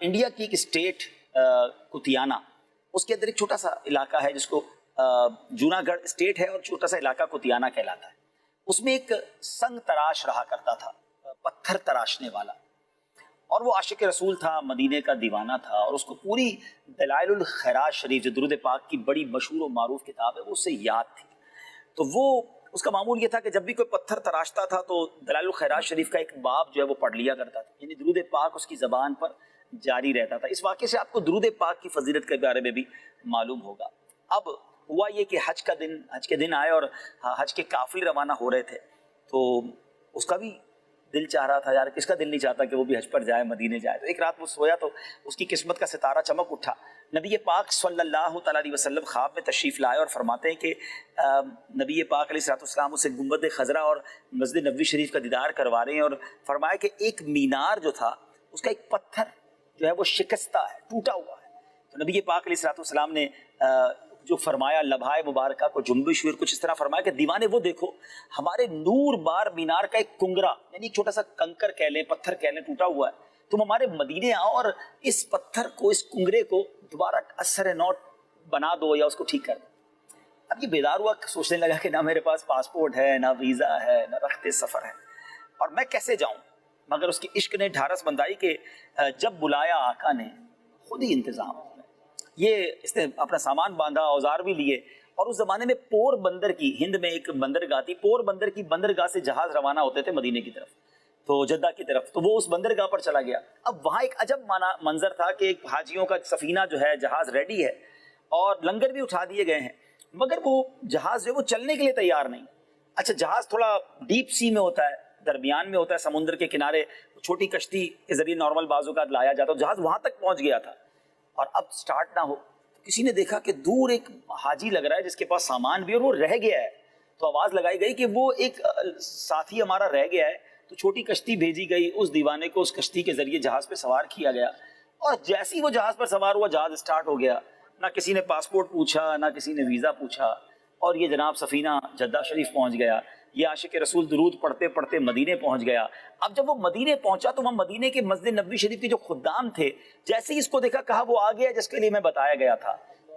India کی ایک state کتیانا، اس کے اندر ایک چھوٹا سا علاقہ ہے جس کو جوناگڑھ اسٹیٹ ہے اور چھوٹا سا علاقہ کتیانا کہلاتا ہے. اس میں ایک سنگ تراش رہا کرتا تھا، پتھر تراشنے والا، اور وہ عاشق رسول تھا، مدینے کا دیوانہ تھا، اور اس کو پوری دلائل الخیرات شریف جو درود پاک کی بڑی مشہور و معروف کتاب ہے وہ اسے یاد تھی. تو وہ اس کا معمول یہ تھا کہ جب بھی کوئی پتھر تراشتا تھا تو دلائل الخیرات شریف کا ایک باب جو ہے وہ پڑھ لیا کرتا تھا، یعنی درود پاک اس کی زبان پر جاری رہتا تھا. اس واقعے سے آپ کو درود پاک کی فضیلت کے بارے میں بھی معلوم ہوگا. اب ہوا یہ کہ حج کے دن آئے اور حج کے قافلے روانہ ہو رہے تھے، تو اس کا بھی دل چاہ رہا تھا، یار کس کا دل نہیں چاہتا کہ وہ بھی حج پر جائے، مدینے جائے. تو ایک رات وہ سویا تو اس کی قسمت کا ستارہ چمک اٹھا. نبی پاک صلی اللہ تعالیٰ علیہ وسلم خواب میں تشریف لائے اور فرماتے ہیں کہ نبی پاک علیہ السلام اسے گنبد خضرا اور مسجد نبوی شریف کا دیدار کروا رہے ہیں، اور فرمایا کہ ایک مینار جو تھا اس کا ایک پتھر جو ہے وہ شکستہ ہے، ٹوٹا ہوا ہے. تو نبی پاک علیہ السلام نے جو فرمایا، لبھائے مبارکہ کو جنبش ہوئی اور کچھ اس طرح فرمایا کہ دیوانے وہ دیکھو، ہمارے نور بار مینار کا ایک کنگرا، یعنی ایک چھوٹا سا کنکر کہہ لیں، پتھر کہہ لیں، ٹوٹا ہوا ہے. تم ہمارے مدینے آؤ اور اس پتھر کو، اس کنگرے کو دوبارہ اثر نوٹ بنا دو یا اس کو ٹھیک کر دو. اب یہ بیدار ہوا، سوچنے لگا کہ نہ میرے پاس پاسپورٹ ہے، نہ ویزا ہے، نہ رخت سفر ہے، اور میں کیسے جاؤں. مگر اس کے عشق نے ڈھارس بندائی کہ جب بلایا آقا نے خود ہی انتظام. یہ اس نے اپنا سامان باندھا، اوزار بھی لیے، اور اس زمانے میں پور بندر کی، ہند میں ایک بندرگاہ تھی، پور بندر کی بندرگاہ سے جہاز روانہ ہوتے تھے مدینے کی طرف، تو جدہ کی طرف. تو وہ اس بندرگاہ پر چلا گیا. اب وہاں ایک عجب منظر تھا کہ ایک حاجیوں کا سفینہ جو ہے، جہاز ریڈی ہے اور لنگر بھی اٹھا دیے گئے ہیں، مگر وہ جہاز جو ہے وہ چلنے کے لیے تیار نہیں. اچھا، جہاز تھوڑا ڈیپ سی میں ہوتا ہے، درمیان میں ہوتا ہے، سمندر کے کنارے چھوٹی کشتی کے ذریعے نارمل بازو کا لایا جاتا ہے. جہاز وہاں تک پہنچ گیا تھا اور اب سٹارٹ نہ ہو. کسی نے دیکھا کہ دور ایک حاجی لگ رہا ہے جس کے پاس سامان بھی اور وہ رہ گیا ہے. تو آواز لگائی گئی کہ وہ ایک ساتھی ہمارا رہ گیا ہے. تو چھوٹی کشتی بھیجی گئی، اس دیوانے کو اس کشتی کے ذریعے جہاز پہ سوار کیا گیا، اور جیسی وہ جہاز پر سوار ہوا، جہاز سٹارٹ ہو گیا. نہ کسی نے پاسپورٹ پوچھا، نہ کسی نے ویزا پوچھا، اور یہ جناب سفینہ جدہ شریف پہنچ گیا. یہ عاشق رسول درود پڑھتے پڑھتے مدینے پہنچ گیا. اب جب وہ مدینے پہنچا تو وہاں مدینے کے مسجد نبوی شریف کے جو خدام تھے، جیسے ہی اس کو دیکھا، کہا وہ آ گیا جس کے لیے میں بتایا گیا تھا.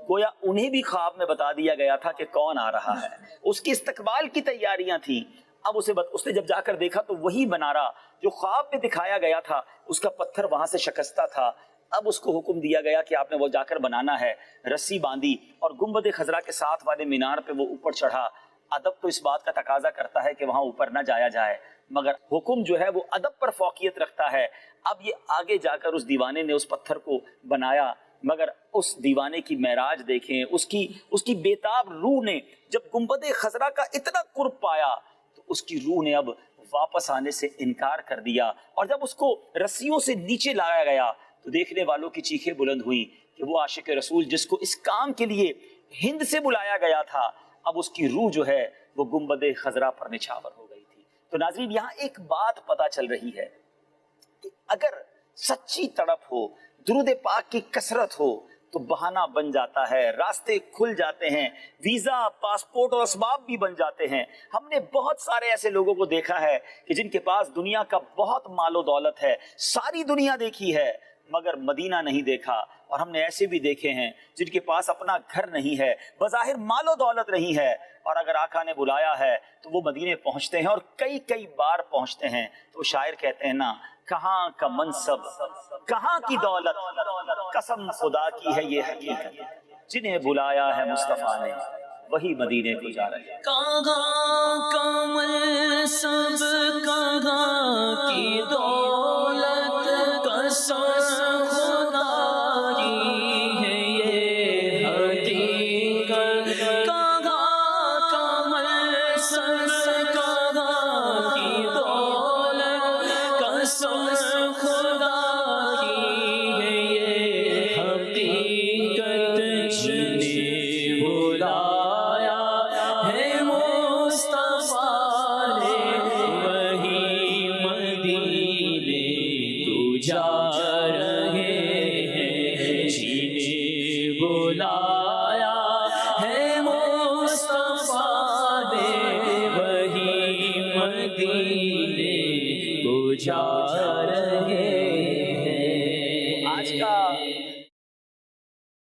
گویا انہیں بھی خواب میں بتا دیا گیا تھا کہ کون آ رہا ہے. اس کی استقبال کی تیاریاں تھیں. اب اس نے جب جا کر دیکھا تو وہی بنارا جو خواب میں دکھایا گیا تھا، اس کا پتھر وہاں سے شکستہ تھا. اب اس کو حکم دیا گیا کہ آپ نے وہ جا کر بنانا ہے. رسی باندھی اور گنبد خضرا کے ساتھ والے مینار پہ وہ اوپر چڑھا. ادب تو اس بات کا تقاضا کرتا ہے کہ وہاں اوپر نہ جایا جائے، مگر حکم جو ہے وہ ادب پر فوقیت رکھتا ہے. اب یہ آگے جا کر اس دیوانے نے اس پتھر کو بنایا، مگر اس دیوانے کی معراج دیکھیں، اس کی بیتاب روح نے جب گنبد خضرا کا اتنا قرب پایا تو اس کی روح نے اب واپس آنے سے انکار کر دیا. اور جب اس کو رسیوں سے نیچے لایا گیا تو دیکھنے والوں کی چیخیں بلند ہوئی کہ وہ عاشق رسول جس کو اس کام کے لیے ہند سے بلایا گیا تھا، اب اس کی روح جو ہے وہ گنبد خضرا پر نچھاور ہو گئی تھی. تو ناظرین، یہاں ایک بات پتہ چل رہی ہے کہ اگر سچی تڑپ ہو، درود پاک کی کثرت ہو، تو بہانہ بن جاتا ہے، راستے کھل جاتے ہیں، ویزا، پاسپورٹ اور اسباب بھی بن جاتے ہیں. ہم نے بہت سارے ایسے لوگوں کو دیکھا ہے کہ جن کے پاس دنیا کا بہت مال و دولت ہے، ساری دنیا دیکھی ہے مگر مدینہ نہیں دیکھا. اور ہم نے ایسے بھی دیکھے ہیں جن کے پاس اپنا گھر نہیں ہے، بظاہر مال و دولت نہیں ہے، اور اگر آقا نے بلایا ہے تو وہ مدینے پہنچتے ہیں، اور کئی بار پہنچتے ہیں. تو شاعر کہتے ہیں نا، کہاں کا منصب، کہاں کی دولت، قسم خدا کی ہے یہ حقیقت، جنہیں بلایا ہے مصطفیٰ نے وہی مدینے کو جا رہے ہیں. کہاں کا منصب، کہاں کی دولت، قسم خدا کی ہے یہ حقیقت. کہاں کا منصب، کہاں کی دولت، قسم خدا کی ہے یہ حقیقت. جنہیں بلایا ہے مصطفیٰ نے وہی مدینے کو جا رہے ہیں. جنہیں بلایا ہے مصطفیٰ نے وہی مدینے کو جا رہے ہیں. آج کا